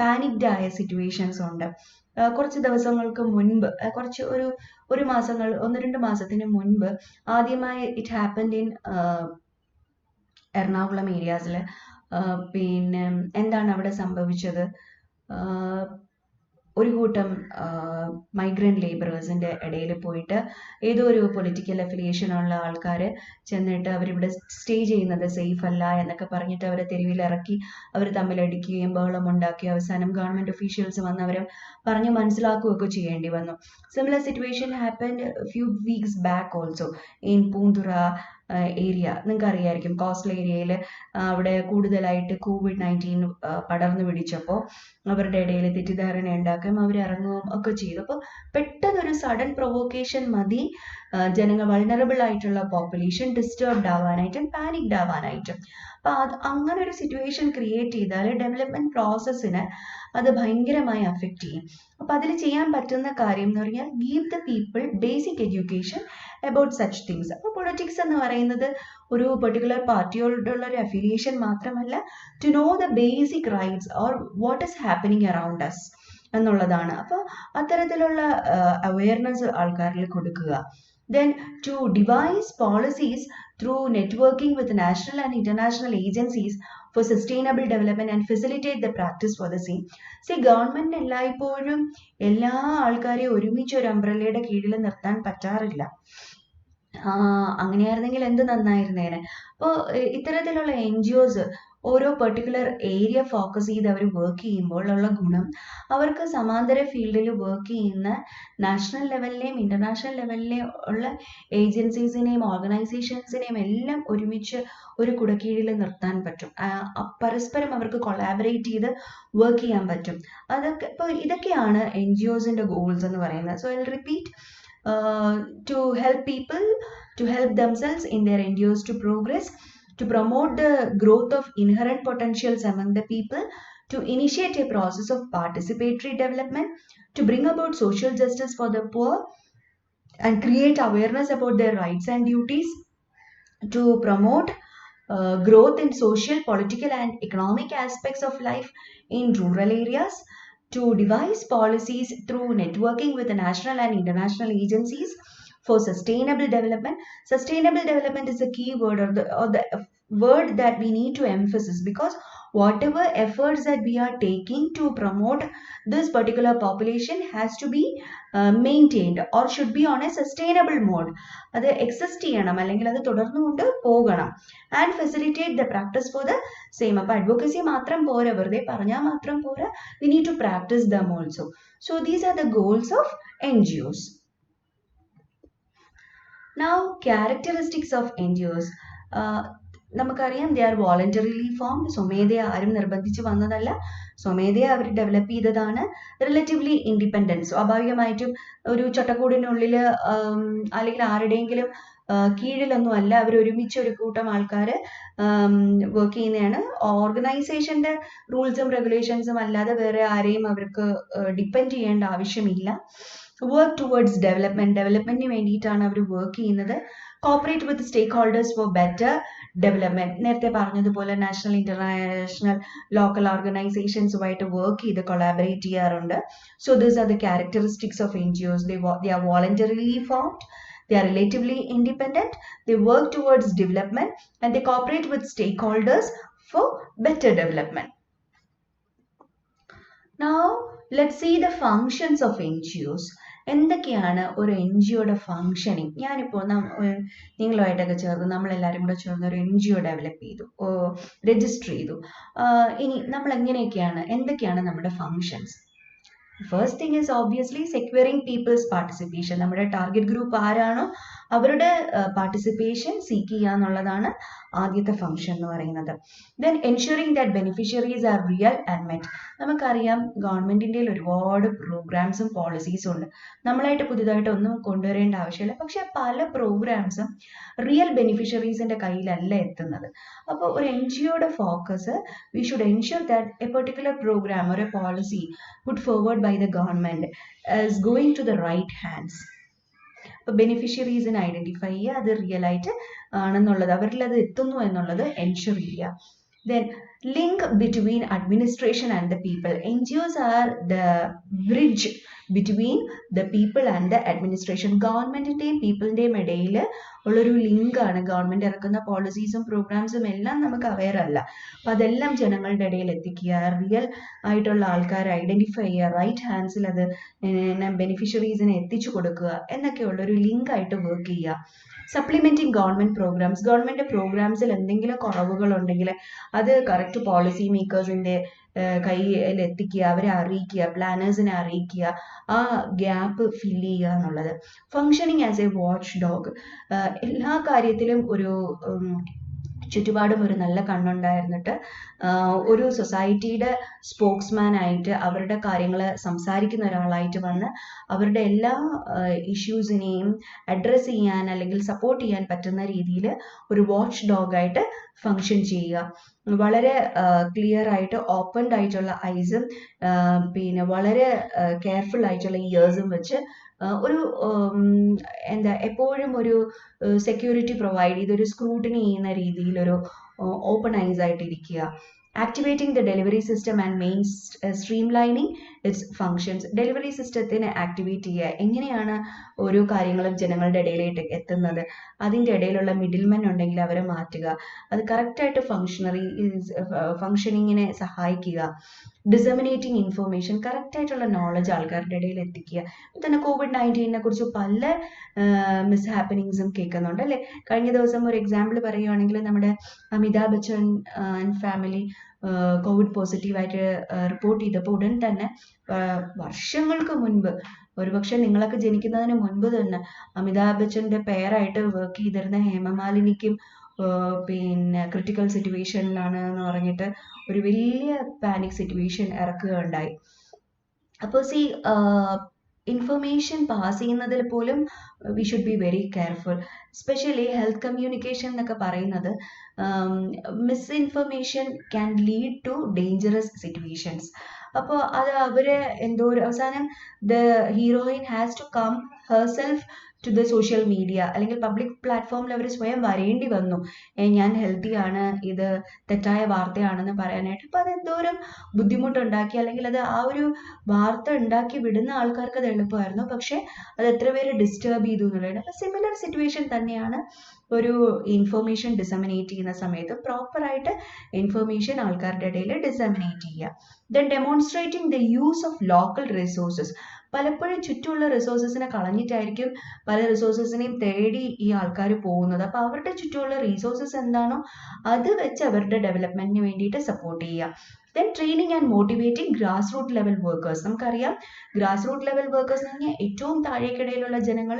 പാനിക്ഡ് ആയ സിറ്റുവേഷൻസ് ഉണ്ട്. കുറച്ച് ദിവസങ്ങൾക്ക് മുൻപ്, ഒരു മാസങ്ങൾ 1-2 മാസത്തിന് മുൻപ് ആദ്യമായി ഇറ്റ് ഹാപ്പൻഡ് ഇൻ എറണാകുളം ഏരിയാസിൽ. പിന്നെ എന്താണ് അവിടെ സംഭവിച്ചത്? ഒരു കൂട്ടം മൈഗ്രൻ്റ് ലേബറേഴ്സിൻ്റെ ഇടയിൽ പോയിട്ട് ഏതോ ഒരു പൊളിറ്റിക്കൽ അഫിലിയേഷൻ ഉള്ള ആൾക്കാർ ചെന്നിട്ട് അവരിവിടെ സ്റ്റേ ചെയ്യുന്നത് സേഫ് അല്ല എന്നൊക്കെ പറഞ്ഞിട്ട് അവരെ തെരുവിലിറക്കി അവർ തമ്മിലടിക്കുകയും ബഹളം ഉണ്ടാക്കി അവസാനം ഗവൺമെൻറ് ഒഫീഷ്യൽസ് വന്ന് അവരെ പറഞ്ഞ് മനസ്സിലാക്കുകയൊക്കെ ചെയ്യേണ്ടി വന്നു. Similar situation happened few weeks back also in Poonthura area. നിങ്ങൾക്ക് അറിയായിരിക്കും, കോസ്റ്റൽ ഏരിയയിൽ അവിടെ കൂടുതലായിട്ട് COVID-19 പടർന്നു പിടിച്ചപ്പോൾ അവരുടെ ഇടയിൽ തെറ്റിദ്ധാരണ ഉണ്ടാക്കുകയും അവർ ഇറങ്ങുകയും ഒക്കെ ചെയ്തു. അപ്പോൾ പെട്ടെന്നൊരു സഡൻ പ്രൊവോക്കേഷൻ മതി ജനങ്ങൾ, വൾണറബിൾ ആയിട്ടുള്ള പോപ്പുലേഷൻ ഡിസ്റ്റർബ്ഡ് ആവാനായിട്ടും പാനിക്ഡ് ആവാനായിട്ടും. അപ്പോൾ അങ്ങനെ ഒരു സിറ്റുവേഷൻ ക്രിയേറ്റ് ചെയ്താൽ ഡെവലപ്മെൻറ്റ് പ്രോസസ്സിനെ അത് ഭയങ്കരമായി അഫക്റ്റ് ചെയ്യും. അപ്പോൾ അതിൽ ചെയ്യാൻ പറ്റുന്ന കാര്യം എന്ന് പറഞ്ഞാൽ give the people basic education about such things. അപ്പോൾ പൊളിറ്റിക്സ് എന്ന് പറയുന്നത് ഒരു പെർട്ടിക്കുലർ പാർട്ടിയോടുള്ള ഒരു അഫിലിയേഷൻ മാത്രമല്ല, to know the basic rights or what is happening around us എന്നുള്ളതാണ്. അപ്പോൾ അത്തരത്തിലുള്ള അവെയർനെസ് ആൾക്കാരിൽ കൊടുക്കുക. Then to devise policies through networking with national and international agencies for sustainable development and facilitate the practice for the same. See, government എല്ലായ്പ്പോഴും എല്ലാ ആൾക്കാരെയും ഒരുമിച്ച് ഒരു അംബ്രല്ലയുടെ കീഴിൽ നിർത്താൻ പറ്റാറില്ല. അങ്ങനെയായിരുന്നെങ്കിൽ എന്ത് നന്നായിരുന്നേനെ. അപ്പോൾ ഇത്തരത്തിലുള്ള NGOs ഓരോ പെർട്ടിക്കുലർ ഏരിയ ഫോക്കസ് ചെയ്ത് അവർ വർക്ക് ചെയ്യുമ്പോൾ ഉള്ള ഗുണം, അവർക്ക് സമാന്തര ഫീൽഡിൽ വർക്ക് ചെയ്യുന്ന നാഷണൽ ലെവലിലെയും ഇൻ്റർനാഷണൽ ലെവലിലെയും ഉള്ള ഏജൻസീസിനെയും ഓർഗനൈസേഷൻസിനെയും എല്ലാം ഒരുമിച്ച് ഒരു കുടക്കീഴിൽ നിർത്താൻ പറ്റും. പരസ്പരം അവർക്ക് കൊളാബറേറ്റ് ചെയ്ത് വർക്ക് ചെയ്യാൻ പറ്റും. ഇപ്പോൾ ഇതൊക്കെയാണ് NGOസിൻ്റെ ഗോൾസ് എന്ന് പറയുന്നത്. So I will repeat, to help people to help themselves in their endeavors to progress, to promote the growth of inherent potentials among the people, to initiate a process of participatory development, to bring about social justice for the poor and create awareness about their rights and duties, to promote growth in social, political and economic aspects of life in rural areas, to devise policies through networking with the national and international agencies for sustainable development. Sustainable development is a key word or the word that we need to emphasize, because whatever efforts that we are taking to promote this particular population has to be maintained or should be on a sustainable mode. അത് exist ചെയ്യണം, അല്ലെങ്കിൽ അത് തുടർന്നുകൊണ്ട് പോകണം. And facilitate the practice for the same. അപ്പോൾ advocacy മാത്രം പോരാ, വെറുതെ പറഞ്ഞാൽ മാത്രം പോരാ, we need to practise them also. So these are the goals of NGOs. Now, characteristics of NGOs. നമുക്കറിയാം ദേ ആർ വോളണ്ടറിലി ഫോംഡ്. സ്വമേധയ ആരും നിർബന്ധിച്ച് വന്നതല്ല, സ്വമേധയ അവർ ഡെവലപ്പ് ചെയ്തതാണ്. റിലേറ്റീവ്ലി ഇൻഡിപെൻഡൻസ്, സ്വാഭാവികമായിട്ടും ഒരു ചട്ടക്കൂടിനുള്ളിൽ അല്ലെങ്കിൽ ആരുടെയെങ്കിലും കീഴിലൊന്നും അല്ല, അവർ ഒരുമിച്ച് ഒരു കൂട്ടം ആൾക്കാർ വർക്ക് ചെയ്യുന്നതാണ്. ഓർഗനൈസേഷൻ്റെ റൂൾസും റെഗുലേഷൻസും അല്ലാതെ വേറെ ആരെയും അവർക്ക് ഡിപ്പെൻഡ് ചെയ്യേണ്ട ആവശ്യമില്ല. വർക്ക് ടുവേർഡ്സ് ഡെവലപ്മെന്റിന് വേണ്ടിയിട്ടാണ് അവർ വർക്ക് ചെയ്യുന്നത്. Cooperate with stakeholders for better development. നേരത്തെ പറഞ്ഞതുപോലെ നാഷണൽ, ഇന്റർനാഷണൽ, ലോക്കൽ ഓർഗനൈസേഷൻസുമായിട്ട് വർക്ക് ചെയ്ത് കൊളാബറേറ്റ് ചെയ്യാറുണ്ട്. So these are the characteristics of NGOs. They are voluntarily formed, they are relatively independent, they work towards development, and they cooperate with stakeholders for better development. Now let's see the functions of NGOs. എന്തൊക്കെയാണ് ഒരു NGOയുടെ functioning? ഞാനിപ്പോൾ നിങ്ങളുമായിട്ടൊക്കെ ചേർന്ന് നമ്മളെല്ലാവരും കൂടെ ചേർന്ന് ഒരു NGO develop ചെയ്തു, register ചെയ്തു. ഇനി നമ്മൾ എന്തൊക്കെയാണ് നമ്മുടെ functions? First thing is obviously securing people's participation. നമ്മുടെ ടാർഗറ്റ് ഗ്രൂപ്പ് ആരാണോ അവരുടെ പാർട്ടിസിപ്പേഷൻ സീക്ക് ചെയ്യുക എന്നുള്ളതാണ് ആദ്യത്തെ ഫംഗ്ഷൻ എന്ന് പറയുന്നത്. Then ensuring that beneficiaries are real and met. നമുക്കറിയാം ഗവൺമെന്റിൻ്റെ ഒരുപാട് പ്രോഗ്രാംസും പോളിസീസും ഉണ്ട്. നമ്മളായിട്ട് പുതുതായിട്ട് ഒന്നും കൊണ്ടുവരേണ്ട ആവശ്യമില്ല. പക്ഷെ പല പ്രോഗ്രാംസും റിയൽ ബെനിഫിഷ്യറീസിന്റെ കയ്യിലല്ല എത്തുന്നത്. അപ്പോൾ ഒരു NGOയുടെ focus, we should ensure that a particular program or a policy put forward by the government is going to the right hands. അപ്പോൾ ബെനിഫിഷ്യറീസിനെ ഐഡന്റിഫൈ ചെയ്യുക, അത് റിയൽ ആയിട്ട് ആണെന്നുള്ളത്, അവരിൽ അത് എത്തുന്നു എന്നുള്ളത് എൻഷുർ ചെയ്യുക. Then link between administration and the people. NGOs are the bridge between the people and the administration. ഗവൺമെന്റിന്റെയും പീപ്പിളിന്റെയും ഇടയിൽ ഉള്ളൊരു ലിങ്കാണ്. ഗവൺമെന്റ് ഇറക്കുന്ന പോളിസീസും പ്രോഗ്രാംസും എല്ലാം നമുക്ക് അവെയർ അല്ല. അപ്പം അതെല്ലാം ജനങ്ങളുടെ ഇടയിൽ എത്തിക്കുക, റിയൽ ആയിട്ടുള്ള ആൾക്കാരെ ഐഡന്റിഫൈ ചെയ്യുക, റൈറ്റ് ഹാൻഡ്സിൽ അത് ബെനിഫിഷ്യറീസിനെ എത്തിച്ചു കൊടുക്കുക എന്നൊക്കെയുള്ളൊരു ലിങ്കായിട്ട് വർക്ക് ചെയ്യുക. സപ്ലിമെന്റിങ് ഗവൺമെന്റ് പ്രോഗ്രാംസ്. ഗവൺമെന്റ് പ്രോഗ്രാംസിൽ എന്തെങ്കിലും കുറവുകളുണ്ടെങ്കിൽ അത് കറക്റ്റ് പോളിസി മേക്കേഴ്സിന്റെ കയ്യിൽ എത്തിക്കുക, അവരെ അറിയിക്കുക, പ്ലാനേഴ്സിനെ അറിയിക്കുക, ആ ഗ്യാപ്പ് ഫില്ല് ചെയ്യുക എന്നുള്ളത്. Functioning as A watch dog. എല്ലാ കാര്യത്തിലും ഒരു ചുറ്റുപാടും ഒരു നല്ല കണ്ണുണ്ടായിരുന്നിട്ട് ഒരു സൊസൈറ്റിയുടെ സ്പോക്സ്മാൻ ആയിട്ട് അവരുടെ കാര്യങ്ങൾ സംസാരിക്കുന്ന ഒരാളായിട്ട് വന്ന് അവരുടെ എല്ലാ ഇഷ്യൂസിനെയും അഡ്രസ്സ് ചെയ്യാൻ അല്ലെങ്കിൽ സപ്പോർട്ട് ചെയ്യാൻ പറ്റുന്ന രീതിയിൽ ഒരു വാച്ച് ഡോഗായിട്ട് ഫങ്ഷൻ ചെയ്യുക. വളരെ ക്ലിയർ ആയിട്ട് ഓപ്പൺഡ് ആയിട്ടുള്ള ഐസും പിന്നെ വളരെ കെയർഫുൾ ആയിട്ടുള്ള ഇയേഴ്സും വെച്ച് ഒരു എപ്പോഴും ഒരു സെക്യൂരിറ്റി പ്രൊവൈഡ് ചെയ്ത് ഒരു സ്ക്രൂട്ടിനി ചെയ്യുന്ന രീതിയിൽ ഒരു ഓപ്പൺ ഐസ് ആയിട്ട് ഇരിക്കുക. Activating the delivery system and main streamlining its functions. Delivery സിസ്റ്റത്തിനെ ആക്ടിവേറ്റ് ചെയ്യുക. എങ്ങനെയാണ് ഓരോ കാര്യങ്ങളും ജനങ്ങളുടെ ഇടയിലേക്ക് എത്തുന്നത്, അതിൻ്റെ ഇടയിലുള്ള മിഡിൽമെൻ ഉണ്ടെങ്കിൽ അവരെ മാറ്റുക, അത് കറക്റ്റായിട്ട് ഫങ്ഷനിങ്ങിനെ സഹായിക്കുക. ഡിസമിനേറ്റിംഗ് ഇൻഫർമേഷൻ. കറക്റ്റായിട്ടുള്ള നോളജ് ആൾക്കാരുടെ ഇടയിൽ എത്തിക്കുക. ഇപ്പം തന്നെ COVID-19 കുറിച്ച് പല മിസ്ഹാപ്പനിങ്സും കേൾക്കുന്നുണ്ട് അല്ലേ? കഴിഞ്ഞ ദിവസം ഒരു എക്സാമ്പിൾ പറയുകയാണെങ്കിൽ നമ്മുടെ Amitabh Bachchan and family Covid പോസിറ്റീവായിട്ട് റിപ്പോർട്ട് ചെയ്തപ്പോൾ ഉടൻ തന്നെ വർഷങ്ങൾക്ക് മുൻപ്, ഒരുപക്ഷെ നിങ്ങളൊക്കെ ജനിക്കുന്നതിന് മുൻപ് തന്നെ അമിതാഭ് ബച്ചൻ്റെ പെയറായിട്ട് വർക്ക് ചെയ്തിരുന്ന ഹേമമാലിനിക്കും പിന്നെ ക്രിട്ടിക്കൽ സിറ്റുവേഷനിലാണ് എന്ന് പറഞ്ഞിട്ട് ഒരു വലിയ പാനിക് സിറ്റുവേഷൻ ഇറക്കുകയുണ്ടായി. അപ്പോൾ ഇൻഫർമേഷൻ പാസ് ചെയ്യുന്നതിൽ പോലും we should be very careful. Especially health communication എന്നൊക്കെ പറയുന്നത് misinformation can lead to dangerous situations. അപ്പോൾ അത് അവരെ എന്തോ അവസാനം the heroine has to come herself to the social media അല്ലെങ്കിൽ പബ്ലിക് പ്ലാറ്റ്ഫോമിൽ അവർ സ്വയം വരേണ്ടി വന്നു, ഞാൻ ഹെൽത്തി ആണ്, ഇത് തെറ്റായ വാർത്തയാണെന്ന് പറയാനായിട്ട്. അപ്പോൾ അത് എന്തോരം ബുദ്ധിമുട്ടുണ്ടാക്കി, അല്ലെങ്കിൽ അത് ആ ഒരു വാർത്ത ഉണ്ടാക്കി വിടുന്ന ആൾക്കാർക്ക് അത് എളുപ്പമായിരുന്നു, പക്ഷെ അത് എത്ര പേര് ഡിസ്റ്റർബ് ചെയ്തു എന്നുള്ളത്. അപ്പോൾ സിമിലർ സിറ്റുവേഷൻ തന്നെയാണ് ഒരു ഇൻഫർമേഷൻ ഡിസമിനേറ്റ് ചെയ്യുന്ന സമയത്ത് പ്രോപ്പറായിട്ട് ഇൻഫർമേഷൻ ആൾക്കാരുടെ ഇടയിൽ ഡിസമിനേറ്റ് ചെയ്യുക. Then demonstrating the use of local resources. പലപ്പോഴും ചുറ്റുമുള്ള റിസോഴ്സസിനെ കളഞ്ഞിട്ടായിരിക്കും പല റിസോഴ്സസിനെയും തേടി ഈ ആൾക്കാർ പോകുന്നത്. അപ്പോൾ അവരുടെ ചുറ്റുമുള്ള റിസോഴ്സസ് എന്താണോ അത് വെച്ച് അവരുടെ ഡെവലപ്മെന്റിന് വേണ്ടിയിട്ട് സപ്പോർട്ട് ചെയ്യുക. Then training and motivating grassroots level workers. നമുക്കറിയാം ഗ്രാസ് ലെവൽ വർക്കേഴ്സ് എന്ന് പറഞ്ഞാൽ ഏറ്റവും താഴേക്കിടയിലുള്ള ജനങ്ങൾ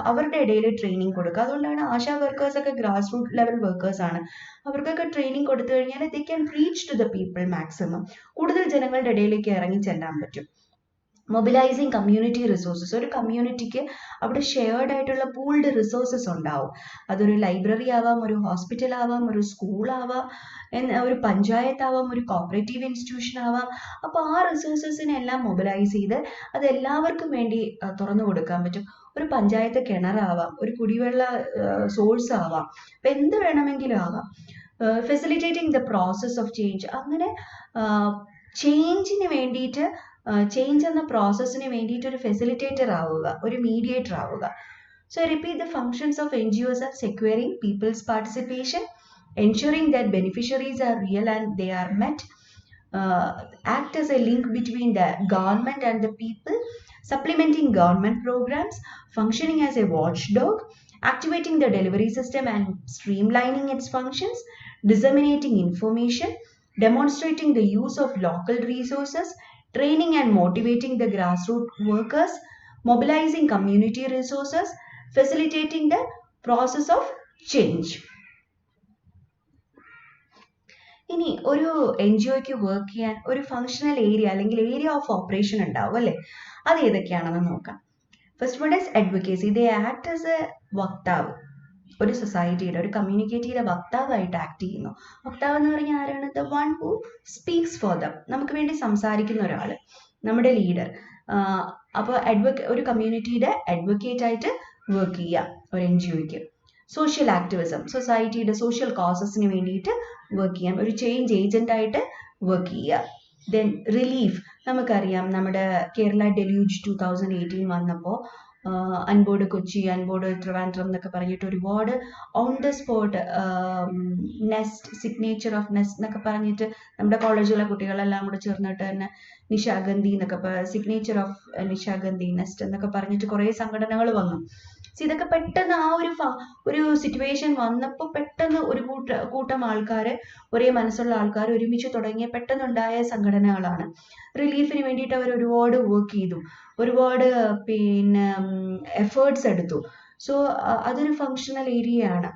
അവരുടെ ഇടയിൽ ട്രെയിനിങ് കൊടുക്കുക. അതുകൊണ്ടാണ് ആശാ വർക്കേഴ്സ് ഒക്കെ ഗ്രാസ് റൂട്ട് ലെവൽ വർക്കേഴ്സ് ആണ്. അവർക്കൊക്കെ ട്രെയിനിങ് കൊടുത്തു കഴിഞ്ഞാൽ they can reach to the people maximum. കൂടുതൽ ജനങ്ങളുടെ ഇടയിലേക്ക് ഇറങ്ങി ചെല്ലാൻ പറ്റും. Mobilising community resources. ഒരു കമ്മ്യൂണിറ്റിക്ക് അവിടെ ഷെയർഡ് ആയിട്ടുള്ള പൂൾഡ് റിസോഴ്സസ് ഉണ്ടാവും. അതൊരു ലൈബ്രറി ആവാം, ഒരു ഹോസ്പിറ്റൽ ആവാം, ഒരു സ്കൂൾ ആവാം, ഒരു പഞ്ചായത്ത് ആവാം, ഒരു കോപ്പറേറ്റീവ് ഇൻസ്റ്റിറ്റ്യൂഷൻ ആവാം. അപ്പോൾ ആ റിസോഴ്സസിനെ എല്ലാം മൊബിലൈസ് ചെയ്ത് അത് എല്ലാവർക്കും വേണ്ടി തുറന്നു കൊടുക്കാൻ പറ്റും. ഒരു പഞ്ചായത്ത് കിണറാവാം, ഒരു കുടിവെള്ള സോഴ്സ് ആവാം, അപ്പം എന്ത് വേണമെങ്കിലും ആവാം. Facilitating the process of change. അങ്ങനെ ചേഞ്ചിന് വേണ്ടിയിട്ട് ചേഞ്ച് എന്ന പ്രോസസ്സിന് വേണ്ടിയിട്ട് ഒരു ഫെസിലിറ്റേറ്റർ ആവുക, ഒരു മീഡിയേറ്റർ ആവുക. So repeat the functions of NGOs are securing people's participation, ensuring that beneficiaries are real and they are met, act as a link between the government and the people, supplementing government programs, functioning as a watchdog, activating the delivery system and streamlining its functions, disseminating information, demonstrating the use of local resources, training and motivating the grassroots workers, mobilizing community resources, facilitating the process of change. ഇനി ഒരു NGOയ്ക്ക് work ചെയ്യാൻ ഒരു functional area അല്ലെങ്കിൽ area of operation ഉണ്ടാവും അല്ലേ? അത് ഏതൊക്കെയാണെന്ന് നോക്കാം. First one is advocacy. They act as A വക്താവ്. ഒരു സൊസൈറ്റിയുടെ, ഒരു കമ്മ്യൂണിറ്റിയുടെ വക്താവായിട്ട് ആക്ട് ചെയ്യുന്നു. വക്താവ് എന്ന് പറഞ്ഞാൽ ആരാണ്? The one who speaks for them. നമുക്ക് വേണ്ടി സംസാരിക്കുന്ന ഒരാൾ, നമ്മുടെ ലീഡർ. അപ്പോൾ ഒരു കമ്മ്യൂണിറ്റിയുടെ അഡ്വക്കേറ്റ് ആയിട്ട് വർക്ക് ചെയ്യുക ഒരു NGOയ്ക്ക്. സോഷ്യൽ ആക്ടിവിസം, സൊസൈറ്റിയുടെ സോഷ്യൽ കോസസിന് വേണ്ടിയിട്ട് വർക്ക് ചെയ്യാം, ഒരു ചേഞ്ച് ഏജന്റ് ആയിട്ട് വർക്ക് ചെയ്യുക. Then relief. നമുക്കറിയാം നമ്മുടെ കേരള ഡെലൂജ് 2018 വന്നപ്പോൾ അൻപോട് കൊച്ചി, അൻപോട് ട്രിവാൻഡ്രം എന്നൊക്കെ പറഞ്ഞിട്ട് ഒരുപാട് on the spot nest, signature of nest എന്നൊക്കെ പറഞ്ഞിട്ട് നമ്മുടെ കോളേജിലെ കുട്ടികളെല്ലാം കൂടെ ചേർന്നിട്ട് തന്നെ നിശാഗന്ധി എന്നൊക്കെ സിഗ്നേച്ചർ ഓഫ് നിശാഗന്ധി നെസ്റ്റ് എന്നൊക്കെ പറഞ്ഞിട്ട് കുറേ സംഘടനകൾ വന്നു. ഇതൊക്കെ പെട്ടെന്ന് ആ ഒരു സിറ്റുവേഷൻ വന്നപ്പോൾ പെട്ടെന്ന് ഒരു കൂട്ടം ആൾക്കാർ, ഒരേ മനസ്സുള്ള ആൾക്കാർ ഒരുമിച്ച് തുടങ്ങിയ പെട്ടെന്നുണ്ടായ സംഘടനകളാണ്. റിലീഫിന് വേണ്ടിയിട്ട് അവർ ഒരുപാട് വർക്ക് ചെയ്തു, ഒരുപാട് എഫേർട്സ് എടുത്തു. സോ അതൊരു ഫങ്ഷണൽ ഏരിയയാണ്.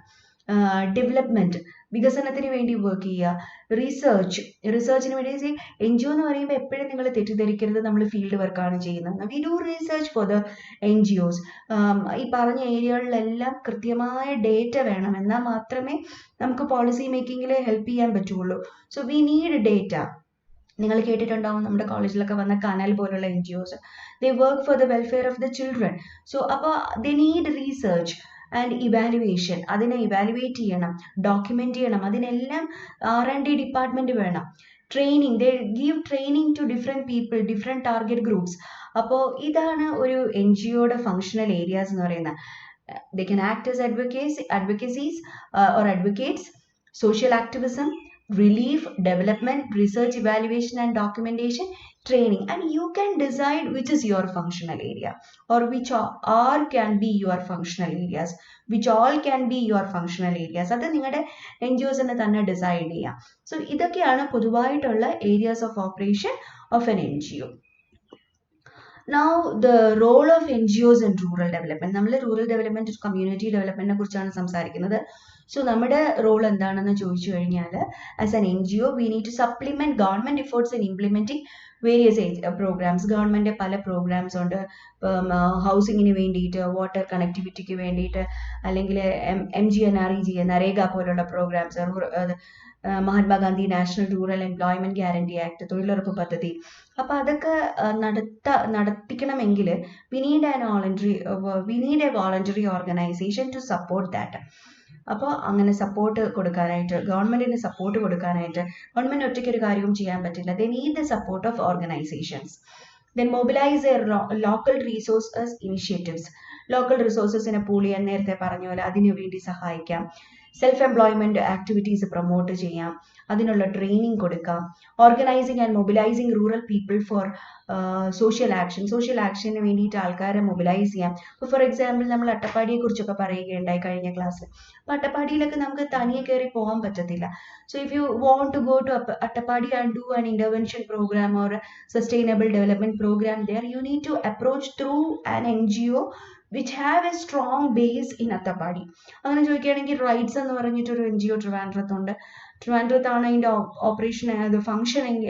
ഡെവലപ്മെന്റ്, വികസനത്തിന് വേണ്ടി വർക്ക് ചെയ്യുക. റിസർച്ചിന് വേണ്ടി NGO എന്ന് പറയുമ്പോൾ എപ്പോഴും നിങ്ങൾ തെറ്റിദ്ധരിക്കരുത് നമ്മൾ ഫീൽഡ് വർക്കാണ് ചെയ്യുന്നത്. We do research for the NGOs. ഈ പറഞ്ഞ ഏരിയകളിലെല്ലാം കൃത്യമായ ഡേറ്റ വേണം, എന്നാൽ മാത്രമേ നമുക്ക് പോളിസി മേക്കിങ്ങിൽ ഹെൽപ്പ് ചെയ്യാൻ പറ്റുള്ളൂ. So we need data. നിങ്ങൾ കേട്ടിട്ടുണ്ടാവും നമ്മുടെ കോളേജിലൊക്കെ വന്ന കനൽ പോലുള്ള NGOs. They work for the welfare of the children. So അപ്പോൾ they need research and evaluation. അതിനെ ഇവാലുവേറ്റ് ചെയ്യണം, ഡോക്യുമെന്റ് ചെയ്യണം. അതിനെല്ലാം R&D ഡിപ്പാർട്ട്മെന്റ് വേണം. Training, they give training to different people, different target groups. അപ്പോൾ ഇതാണ് ഒരു NGOയുടെ ഫങ്ഷണൽ ഏരിയാസ് എന്ന് പറയുന്നത്. They can act as advocacies or advocates, social activism, relief, development, research, evaluation and documentation, training. And you can decide which is your functional area or which all can be your functional areas, which all can be your functional areas. അത് നിങ്ങളുടെ NGOsനെ തന്നെ decide ചെയ്യാം. So ഇതൊക്കെയാണ് പൊതുവായിട്ടുള്ള areas of operation of N NGO. Now the role of NGOs in rural development. നമ്മൾ rural development, community ഡെവലപ്മെന്റിനെ കുറിച്ചാണ് സംസാരിക്കുന്നത്. So നമ്മുടെ റോൾ എന്താണെന്ന് ചോദിച്ചു കഴിഞ്ഞാൽ, as an NGO we need to supplement government efforts in implementing various programmes. Government പല programmes ഉണ്ട്. ഹൗസിങ്ങിന് വേണ്ടിയിട്ട്, വാട്ടർ കണക്ടിവിറ്റിക്ക് വേണ്ടിയിട്ട്, അല്ലെങ്കിൽ MGNREG, നരേഗ പോലുള്ള programmes, Mahatma Gandhi national rural employment guarantee act, തൊഴിലുറപ്പ് പദ്ധതി. അപ്പോൾ അതൊക്കെ നടത്തിക്കണമെങ്കിൽ we need a voluntary organization to support that. അപ്പോൾ അങ്ങനെ സപ്പോർട്ട് കൊടുക്കാനായിട്ട്, ഗവൺമെന്റിന് സപ്പോർട്ട് കൊടുക്കാനായിട്ട്, ഗവൺമെന്റ് ഒറ്റയ്ക്ക് ഒരു കാര്യവും ചെയ്യാൻ പറ്റില്ല. they need the support of organizations. Then mobilize their local resources initiatives. Local റിസോഴ്സസിനെ പൂൾ ചെയ്യാൻ നേരത്തെ പറഞ്ഞ പോലെ അതിനു വേണ്ടി സഹായിക്കാം. സെൽഫ് എംപ്ലോയ്മെന്റ് ആക്ടിവിറ്റീസ് പ്രൊമോട്ട് ചെയ്യാം, അതിനുള്ള ട്രെയിനിങ് കൊടുക്കാം, organising and mobilising rural people four social action വേണ്ടിയിട്ട് ആൾക്കാരെ മൊബിലൈസ് ചെയ്യാം. ഇപ്പോൾ ഫോർ എക്സാമ്പിൾ നമ്മൾ അട്ടപ്പാടിയെ കുറിച്ചൊക്കെ പറയുകയുണ്ടായി കഴിഞ്ഞ ക്ലാസ്സിൽ. അപ്പോൾ അട്ടപ്പാടിയിലൊക്കെ നമുക്ക് തനിയെ കയറി പോകാൻ പറ്റത്തില്ല. So if you want to go to Attapadi and do an intervention program or a sustainable development program there, you need to approach through an NGO which have a strong base in Attapadi. അങ്ങനെ ചോദിക്കുകയാണെങ്കിൽ rights എന്ന് പറഞ്ഞിട്ടൊരു NGO ട്രിവാൻഡ്രത്തുണ്ട്. ട്രിവാൻഡ്രത്താണ് അതിൻ്റെ operation functioning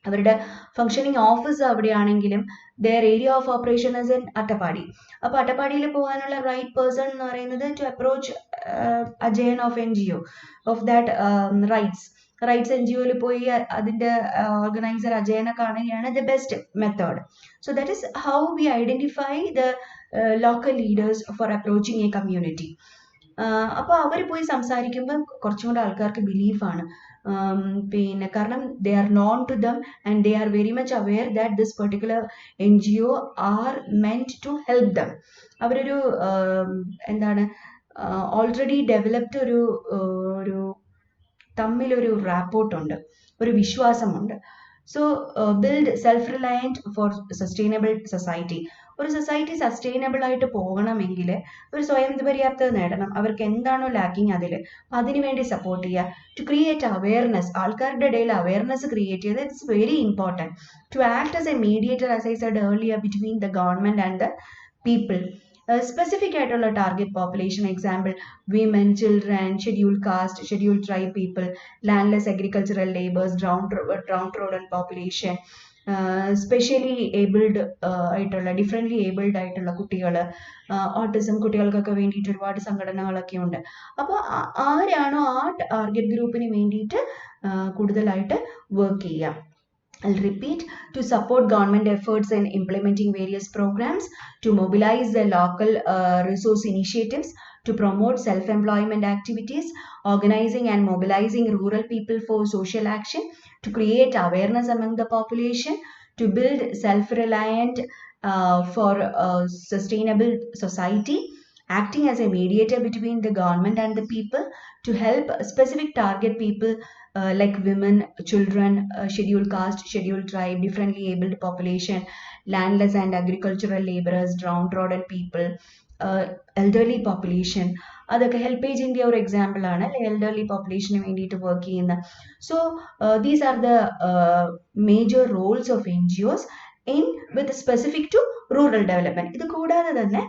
അവരുടെ functioning office അവിടെയാണെങ്കിലും their area of operation is in അട്ടപ്പാടി. അപ്പോൾ അട്ടപ്പാടിയിൽ പോകാനുള്ള റൈറ്റ് പേഴ്സൺ എന്ന് പറയുന്നത് to approach Ajayan of NGO of that rights NGOയിൽ പോയി അതിൻ്റെ ഓർഗനൈസർ അജയനെ കാണുകയാണ് the best method. So that is how we identify the local leaders for approaching a community. അപ്പോൾ അവർ പോയി സംസാരിക്കുമ്പോൾ കുറച്ചും കൂടെ ആൾക്കാർക്ക് ബിലീഫാണ്. പിന്നെ കാരണം they are known to them and they are very much aware that this particular NGO are meant to help them. അവരൊരു എന്താണ് ഓൾറെഡി ഡെവലപ്ഡ് ഒരു തമ്മിലൊരു റാപ്പോർട്ടുണ്ട്, ഒരു വിശ്വാസമുണ്ട്. So build self reliant for sustainable society. ഒരു സൊസൈറ്റി സസ്റ്റൈനബിൾ ആയിട്ട് പോകണമെങ്കിൽ ഒരു സ്വയം പര്യാപ്തത നേടണം. അവർക്ക് എന്താണോ ലാക്കിങ് അതിന് വേണ്ടി സപ്പോർട്ട് ചെയ്യുക. ടു ക്രിയേറ്റ് അവയർനെസ്, ആൾക്കാരുടെ ഇടയിൽ അവയർനെസ് ക്രിയേറ്റ് ചെയ്ത് it's very important. To act as a mediator as I said earlier between the government and the people. Specific ആയിട്ടുള്ള target population, example women, children, scheduled caste, scheduled tribe people, landless agricultural labours, downtrodden population, specially abled ആയിട്ടുള്ള differently abled ആയിട്ടുള്ള കുട്ടികൾ, autism കുട്ടികൾക്കൊക്കെ വേണ്ടിയിട്ട് ഒരുപാട് സംഘടനകളൊക്കെ ഉണ്ട്. അപ്പോൾ ആരാണോ ആ ടാർഗറ്റ് ഗ്രൂപ്പിന് വേണ്ടിയിട്ട് കൂടുതലായിട്ട് വർക്ക് ചെയ്യാം. I'll repeat, to support government efforts in implementing various programs, to mobilize the local resource initiatives, to promote self-employment activities, organizing and mobilizing rural people for social action, to create awareness among the population, to build self-reliant for sustainable society, acting as a mediator between the government and the people, to help specific target people like women, children, scheduled caste, scheduled tribe, differently abled population, landless and agricultural laborers, downtrodden people, elderly population. അതൊക്കെ ഹെൽപ്പേജിൻ്റെ ഒരു example ആണ് elderly population വേണ്ടിയിട്ട് work ചെയ്യുന്ന. So these are the major Rolls of NGOs in with specific to rural development. ഇത് കൂടാതെ തന്നെ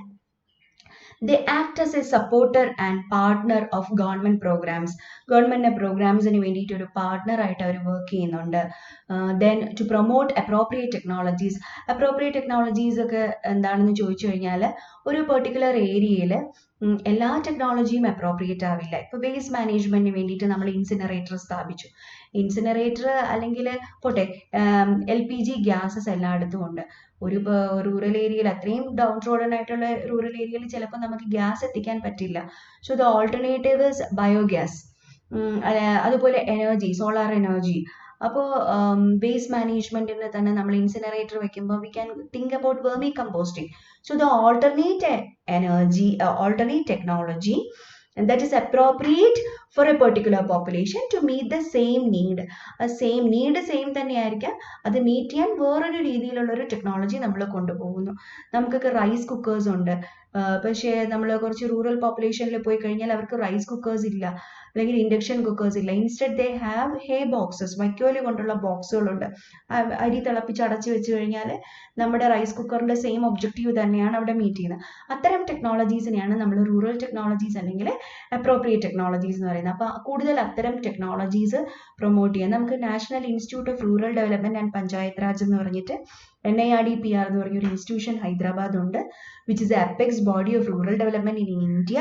they act as a supporter and partner of government programs. Government പ്രോഗ്രാംസിന് വേണ്ടിയിട്ട് ഒരു പാർട്ട്ണറായിട്ട് അവർ വർക്ക് ചെയ്യുന്നുണ്ട്. Then to promote appropriate technologies. Appropriate technologies ഒക്കെ എന്താണെന്ന് ചോദിച്ചു കഴിഞ്ഞാൽ ഒരു പെർട്ടിക്കുലർ ഏരിയയിൽ എല്ലാ ടെക്നോളജിയും അപ്രോപ്രിയേറ്റ് ആവില്ല. ഇപ്പോൾ വേസ്റ്റ് മാനേജ്മെൻറ്റിന് വേണ്ടിയിട്ട് നമ്മൾ ഇൻസിനറേറ്റർ സ്ഥാപിച്ചു. ഇൻസിനറേറ്റർ അല്ലെങ്കിൽ പോട്ടെ LPG ഗ്യാസസ് എല്ലായിടത്തും ഉണ്ട്. ഒരു റൂറൽ ഏരിയയിൽ അത്രയും ഡൗൺ റോഡൻ ആയിട്ടുള്ള റൂറൽ ഏരിയയിൽ ചിലപ്പോൾ നമുക്ക് ഗ്യാസ് എത്തിക്കാൻ പറ്റില്ല. So the alternative is biogas. അതുപോലെ എനർജി, സോളാർ എനർജി. അപ്പോൾ വേസ്റ്റ് മാനേജ്മെൻറ്റിന് തന്നെ നമ്മൾ ഇൻസിനറേറ്റർ വെക്കുമ്പോൾ we can think about vermi composting. So the alternate energy, alternate technology that is appropriate for a particular population to meet the same need. സെയിം തന്നെയായിരിക്കാം, അത് meet ചെയ്യാൻ വേറൊരു രീതിയിലുള്ളൊരു ടെക്നോളജി നമ്മൾ കൊണ്ടുപോകുന്നു. നമുക്കൊക്കെ റൈസ് കുക്കേഴ്സ് ഉണ്ട്. പക്ഷേ നമ്മൾ കുറച്ച് റൂറൽ പോപ്പുലേഷനിൽ പോയി കഴിഞ്ഞാൽ അവർക്ക് റൈസ് കുക്കേഴ്സ് ഇല്ല, അല്ലെങ്കിൽ ഇൻഡക്ഷൻ കുക്കേഴ്സ് ഇല്ല. Instead they have hay boxes, വൈക്കോല് കൊണ്ടുള്ള ബോക്സുകളുണ്ട്. അരി തിളപ്പിച്ച് അടച്ചു വെച്ച് കഴിഞ്ഞാൽ നമ്മുടെ റൈസ് കുക്കറിൻ്റെ സെയിം ഒബ്ജക്റ്റീവ് തന്നെയാണ് അവിടെ മീറ്റ് ചെയ്യുന്നത്. അത്തരം ടെക്നോളജീസിനെയാണ് നമ്മൾ റൂറൽ ടെക്നോളജീസ് അല്ലെങ്കിൽ അപ്രോപ്രിയേറ്റ് ടെക്നോളജീസ് എന്ന് പറയുന്നത്. അപ്പോൾ കൂടുതൽ അത്തരം ടെക്നോളജീസ് പ്രൊമോട്ട് ചെയ്യാൻ നമുക്ക് national institute of rural development and panchayat Raj എന്ന് പറഞ്ഞിട്ട് NIRDPR എന്ന് പറഞ്ഞൊരു ഇൻസ്റ്റിറ്റ്യൂഷൻ ഹൈദരാബാദ് ഉണ്ട്, which is apex body of rural development in India.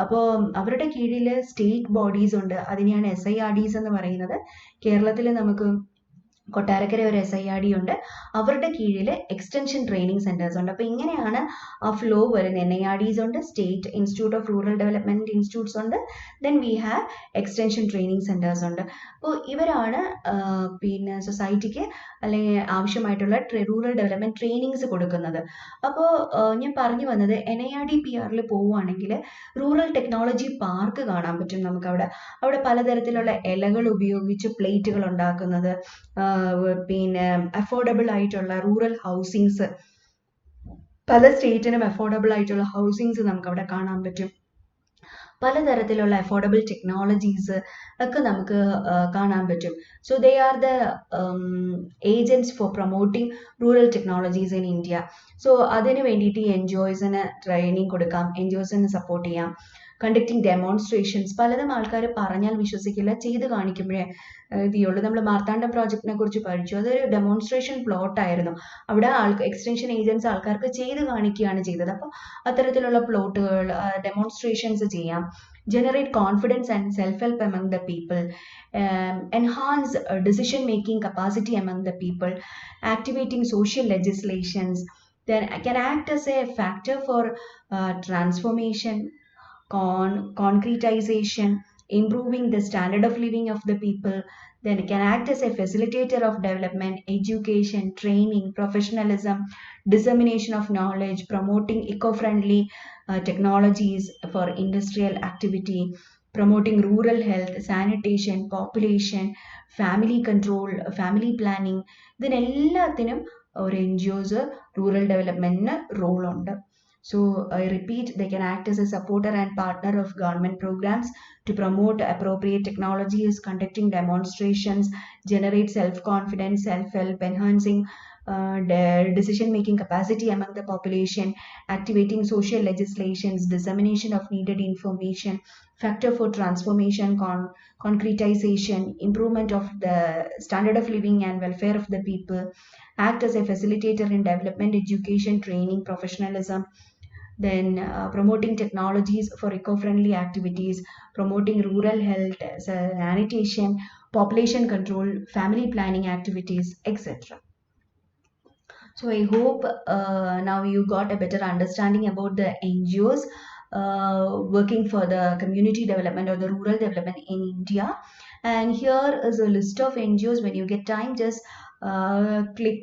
അപ്പോൾ അവരുടെ കീഴിൽ സ്റ്റേറ്റ് ബോഡീസ് ഉണ്ട്, അതിനെയാണ് SIRDs എന്ന് പറയുന്നത്. കേരളത്തിൽ നമുക്ക് കൊട്ടാരക്കര ഒരു SIRD ഉണ്ട്, അവരുടെ കീഴിൽ എക്സ്റ്റൻഷൻ ട്രെയിനിങ് സെന്റേഴ്സ് ഉണ്ട്. അപ്പോൾ ഇങ്ങനെയാണ് ആ ഫ്ലോ വരുന്നത്. NIRDs ഉണ്ട്, state institute of rural development institutes ഉണ്ട്, then we have extension training centres ഉണ്ട്. അപ്പോൾ ഇവരാണ് പിന്നെ സൊസൈറ്റിക്ക് അല്ലെങ്കിൽ ആവശ്യമായിട്ടുള്ള റൂറൽ ഡെവലപ്മെന്റ് ട്രെയിനിങ്സ് കൊടുക്കുന്നത്. അപ്പോൾ ഞാൻ പറഞ്ഞു വന്നത് NIRD-PR പോവുകയാണെങ്കിൽ റൂറൽ ടെക്നോളജി പാർക്ക് കാണാൻ പറ്റും നമുക്കവിടെ. അവിടെ പലതരത്തിലുള്ള ഇലകൾ ഉപയോഗിച്ച് പ്ലേറ്റുകൾ ഉണ്ടാക്കുന്നത്, പിന്നെ അഫോർഡബിൾ ആയിട്ടുള്ള റൂറൽ ഹൗസിങ്സ്, പല സ്റ്റേറ്റിനും അഫോർഡബിൾ ആയിട്ടുള്ള ഹൗസിങ്സ് നമുക്ക് അവിടെ കാണാൻ പറ്റും. പലതരത്തിലുള്ള അഫോർഡബിൾ ടെക്നോളജീസ് ഒക്കെ നമുക്ക് കാണാൻ പറ്റും. So they are the agents for promoting rural technologies in India. So അതിന് വേണ്ടിയിട്ട് ഈ NGOസിന് ട്രെയിനിങ് കൊടുക്കാം, NGOസിന് സപ്പോർട്ട് ചെയ്യാം. കണ്ടക്ടിങ് ഡെമോൺസ്ട്രേഷൻസ്, പലതും ആൾക്കാർ പറഞ്ഞാൽ വിശ്വസിക്കില്ല, ചെയ്ത് കാണിക്കുമ്പോഴേ ഇതുള്ളൂ. നമ്മൾ മാർത്താണ്ഡം പ്രോജക്റ്റിനെ കുറിച്ച് പഠിച്ചു, അതൊരു ഡെമോൺസ്ട്രേഷൻ പ്ലോട്ട് ആയിരുന്നു. അവിടെ എക്സ്റ്റൻഷൻ ഏജൻസ് ആൾക്കാർക്ക് ചെയ്ത് കാണിക്കുകയാണ് ചെയ്തത്. അപ്പോൾ അത്തരത്തിലുള്ള പ്ലോട്ടുകൾ, ഡെമോൺസ്ട്രേഷൻസ് ചെയ്യാം. Generate confidence and self-help among the people, enhance decision making capacity among the people, activating social legislations, then can act as a factor for transformation, concretization, improving the standard of living of the people. Then it can act as a facilitator of development, education, training, professionalism, dissemination of knowledge, promoting eco-friendly technologies for industrial activity, promoting rural health, sanitation, population, family control, family planning. ഇതിനെല്ലാത്തിനും ഒരു NGOs rural ഡെവലപ്മെന്റിന് role ഉണ്ട്. So I repeat, they can act as a supporter and partner of government programs to promote appropriate technologies, conducting demonstrations, generate self-confidence, self-help, enhancing decision-making capacity among the population, activating social legislations, dissemination of needed information, factor for transformation, concretization, improvement of the standard of living and welfare of the people, act as a facilitator in development, education, training, professionalism, then promoting technologies for eco-friendly activities, promoting rural health, sanitation, population control, family planning activities, etc. So I hope now you got a better understanding about the NGOs working for the community development or the rural development in India. And here is a list of NGOs. When you get time, just click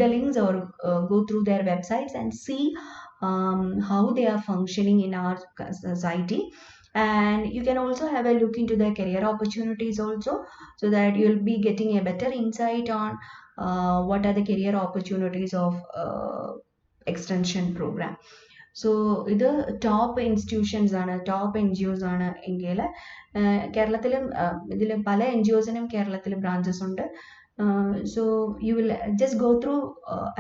the links or go through their websites and see how they are functioning in our society. And you can also have a look into their career opportunities also, so that you'll be getting a better insight on what are the career opportunities of extension program. So ഇത് top institutions ആണ്, top NGOs ആണ് ഇന്ത്യയിൽ. കേരളത്തിലും ഇതിൽ പല NGOസിനും കേരളത്തിൽ branches ഉണ്ട്. So you will just go through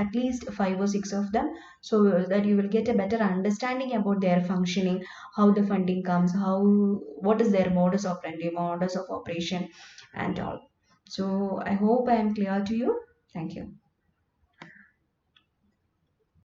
at least 5 or 6 of them, so that you will get a better understanding about their functioning, how the funding comes, what is their modus operandi, modus of operation and all. So I hope I am clear to you. Thank you.